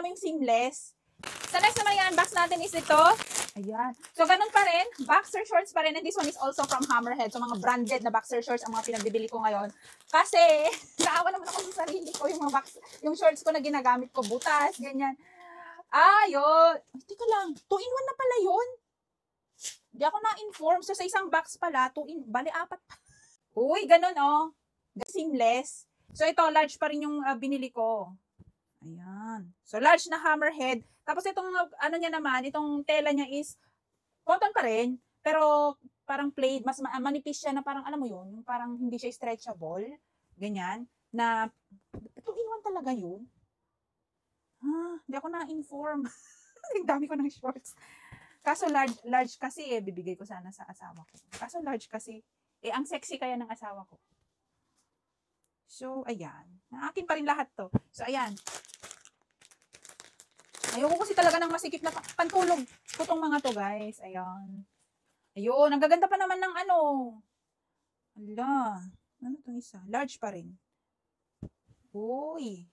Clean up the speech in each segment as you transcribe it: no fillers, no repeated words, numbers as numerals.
mo yung seamless. Sa next naman yung unbox natin is ito. Ayan. So, ganun pa rin. Boxer shorts pa rin. And this one is also from Hammerhead. So, mga branded na boxer shorts ang mga pinagbibili ko ngayon. Kasi, naawa naman ako sa sarili ko. Yung shorts ko na ginagamit ko, butas, ganyan. Yun. Teka lang. 2-in-1 na pala yun. Hindi ako na-inform. So, sa isang box pala, bali 4 pa. Uy, ganun oh. Seamless. So, ito, large pa rin yung binili ko. Ayan. So, large na Hammerhead. Tapos, itong, ano niya naman, itong tela niya is, cotton pa rin, pero parang plaid, mas manipis siya na parang, alam mo yun, parang hindi siya stretchable. Ganyan. Na, 2-in-1 talaga yun. Hindi ako na-inform. Ang dami ko ng shorts. Kaso large kasi bibigay ko sana sa asawa ko. Kaso large kasi, ang sexy kaya ng asawa ko. So, ayan. Akin pa rin lahat to. So, ayan. Ayoko kasi talaga ng masikip na pantulog ko tong mga to, guys. Ayan. Ayun, ang gaganda pa naman ng ano. Ala. Ano tong isa? Large pa rin. Uy.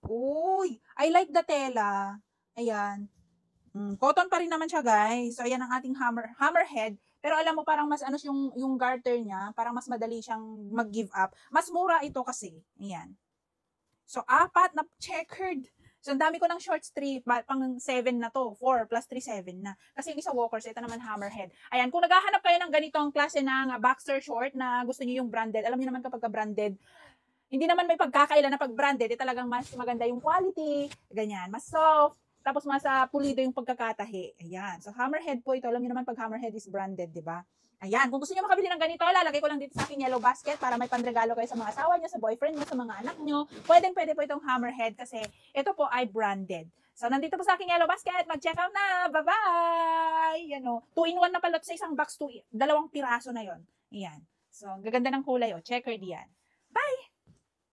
Uy. I like the tela. Ayan. Cotton pa rin naman siya, guys. So, ayan ang ating Hammerhead. Pero alam mo, parang mas ano yung garter niya, parang mas madali siyang mag-give up. Mas mura ito kasi. Ayan. So, 4 na checkered. So, ang dami ko ng shorts 3, pang 7 na to. 4 plus 3, 7 na. Kasi yung isa Walkers, ito naman Hammerhead. Ayan, kung naghahanap kayo ng ganitong klase ng boxer short na gusto niyo yung branded, alam niyo naman kapag branded, hindi naman may pagkakaila na pag branded, talagang mas maganda yung quality, ganyan, mas soft, tapos mas pulido yung pagkakatahi. Ayan, so Hammerhead po ito. Alam niyo naman pag Hammerhead is branded, di ba? Ayan, kung gusto niyo makabili ng ganito, lalagay ko lang dito sa aking yellow basket para may panregalo kayo sa mga asawa niyo, sa boyfriend niyo, sa mga anak niyo. Pwede po itong Hammerhead kasi ito po ay branded. So, nandito po sa aking yellow basket. Mag-check out na. Bye-bye! Yan o. 2-in-1 na pala sa isang box. 2 piraso na yon. Ayan. So, gaganda ng kulay o. Checkered yan.